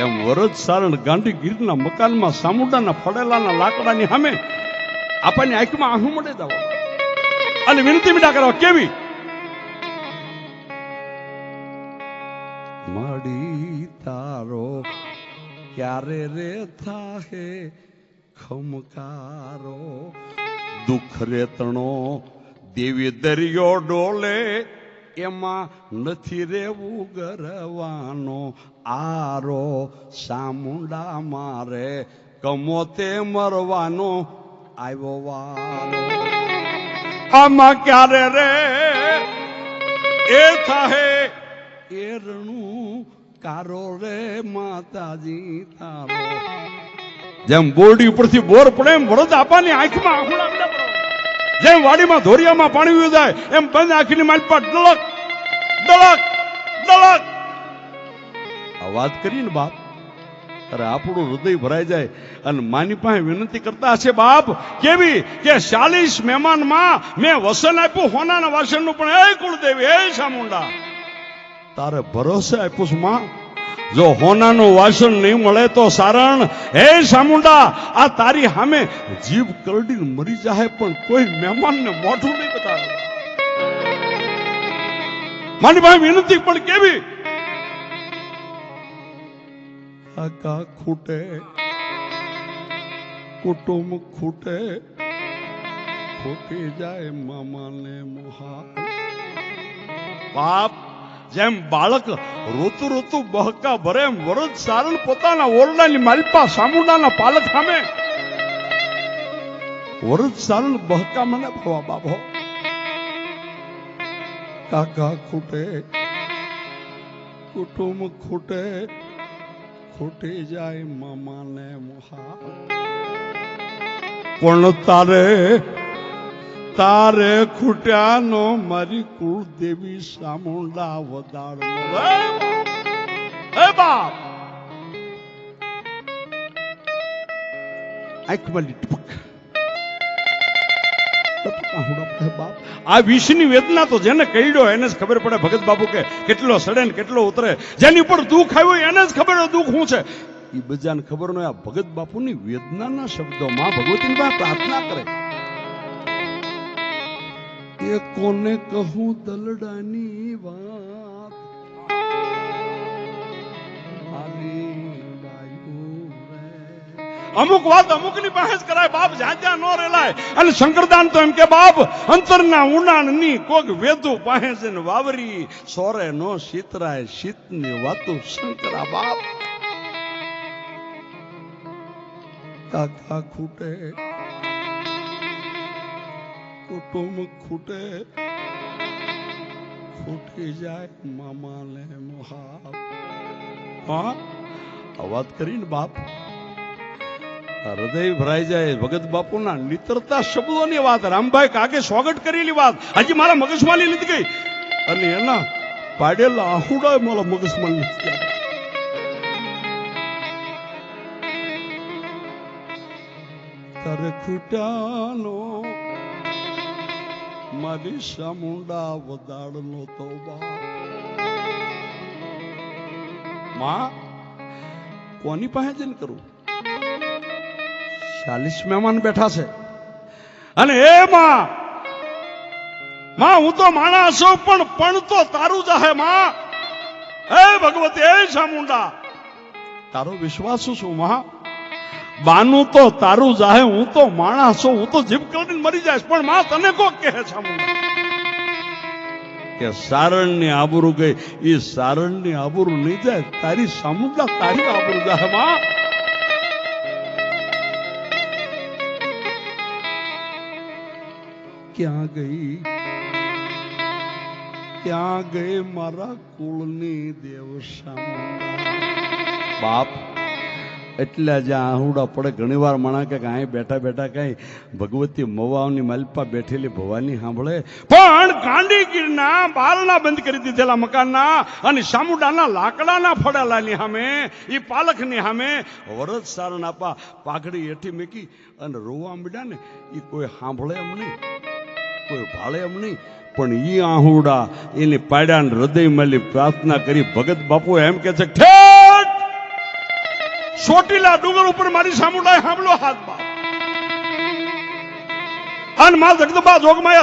એમ વરદ સારણ ગાંધી ગીરના મકાનમાં સામુંડાના ફળેલાના લાકડાની સામે આપણને આંખમાં આંસુ મળે દાવો અને વિનંતી મીઠા કરવા કેવી મળી તારો ક્યારે રે થાહે ખમકારો દુઃખ રેતણો દેવી દરિયો ડોલે એમાં નથી રેવું ગરવાનો આરો સામુંડા મારે કમોતે મરવાનો આવ્યો વારો આમાં ક્યારે રે એ થાહે એ રણું કારો રે માતાજી તારો જેમ બોરડી ઉપરથી બોર પડે એમ વરદ આપાની આંખમાં આંખુડા પડે જેમ વાડીમાં ધોરિયામાં પાણી વયું જાય એમ બંધ આંખની માલપા ડળક ડળક ડળક આ વાત કરીને બાપ અરે આપણું હૃદય ભરાઈ જાય અને માની પાસે વિનંતી કરતા હશે બાપ કેવી કે 40 મહેમાનમાં મેં વસન આપ્યું હોનાના વાસણનું પણ એ કુળદેવી એ સામુંડા તારે ભરોસે આપ્યું છું માં જો હોનાનું વાસણ નહીં મળે તો સારણ હે સામુંડા આ તારી સામે જીભ કરડીને મરી જાય પણ કોઈ મહેમાનને મોઢું નહીં બતાવે મારી પાસે વિનંતી પણ કેવી કાકા ખૂટે કુટુંબ ખૂટે ખોટી જાય મામાને મોહા બાપ જેમ બાળક ઋતુ ઋતુ બહકા ભરે એમ વરદ સારણ પોતાના ઓરડાની માલપા સામુંડાના પાલક સામે વરદ સારણ બહકા મને ભરવા બાબો કાકા ખૂટે કુટુંબ ખૂટે ખૂટી જાય મામાને મોહા પણ તારે ખૂટ્યાનો મારી કુળદેવી સામુંડા વદાળ હે બાપ આંખમાં ટપક બાપ આ વિષની વેદના તો જેને કઈડ્યો એને જ ખબર પડે ભગત બાપુ કે કેટલો સડે ને કેટલો ઉતરે જેની પર દુઃખ આવ્યું એને જ ખબર દુઃખ શું છે એ બધાને ખબર ન આ ભગત બાપુની વેદનાના શબ્દો માં ભગવતીની પાસે પ્રાર્થના કરે એ કોને કહું દલડાની વાત અમુક વાત અમુક ની પાસે જ કરાય બાપ જ્યાં ત્યાં ન રેલાય અને શંકરદાન તો એમ કે બાપ અંતરના ઊંડાણ ની કોક વેદુ પાસે ને વાવરી સોરે નો શીતરાય શીત ની વાતું શંકરા બાપ કાકા ખૂટે કુટુંબ ખૂટે ખૂટી જાય મામાને મોહા હા આ વાત કરીને બાપ હૃદય ભરાઈ જાય ભગત બાપુના નિતરતા શબ્દોની વાત રામભાઈ કાગે સ્વાગત કરેલી વાત હજી મારા મગજમાં નથી ગઈ અને એના પાડેલા આહુડા મારા મગજમાં નથી ગયા તારે ખૂટ્યાનો મારી સામુંડા વદાળનો તો માં કોની પાસે જઈને કરું 40 મહેમાન બેઠા છે અને એ માં હું તો માણસ છું પણ તો તારું જાહે માં હે ભગવતી હે સામુંડા તારો વિશ્વાસ છું માં બાનું તો તારું જાહે હું તો માણસ છું હું તો જીભ કરીને મરી જાય પણ માં તને કોક કહે સામુંડા કે સારણની આબરૂ ગઈ એ સારણની આબરૂ નહીં જાય તારી સામુંડા તારી આબરૂ જાહે માં ક્યાં ગઈ મારા કુળની દેવ સામુંડા બાપ એટલે જ્યાં આહુડા પડે ઘણી વાર માણા કે અહીં બેઠા બેઠા કઈ ભગવતી મવાઓની માલપા બેઠેલી ભવાની સાંભળે પણ ગાંધીગીરના બારણા બંધ કરી દીધેલા મકાનના અને સામુંડાના લાકડાના ફળેલાની સામે એ પાલખની સામે વરદ સારણ આપા પાઘડી હેઠી મૂકી અને રોવા માંડ્યા ને એ કોઈ સાંભળે એમ નહીં કોઈ ભાળે એમ નહીં પણ ઈ આહુડા એને પાડ્યા હૃદય મળી પ્રાર્થના કરી ભગત બાપુ એમ કે છે ઠેઠ ચોટીલા ડુંગર ઉપર મારી સામુડાય સાંભળો હાથ બાપ. અને માં જગદંબા જોગમાયા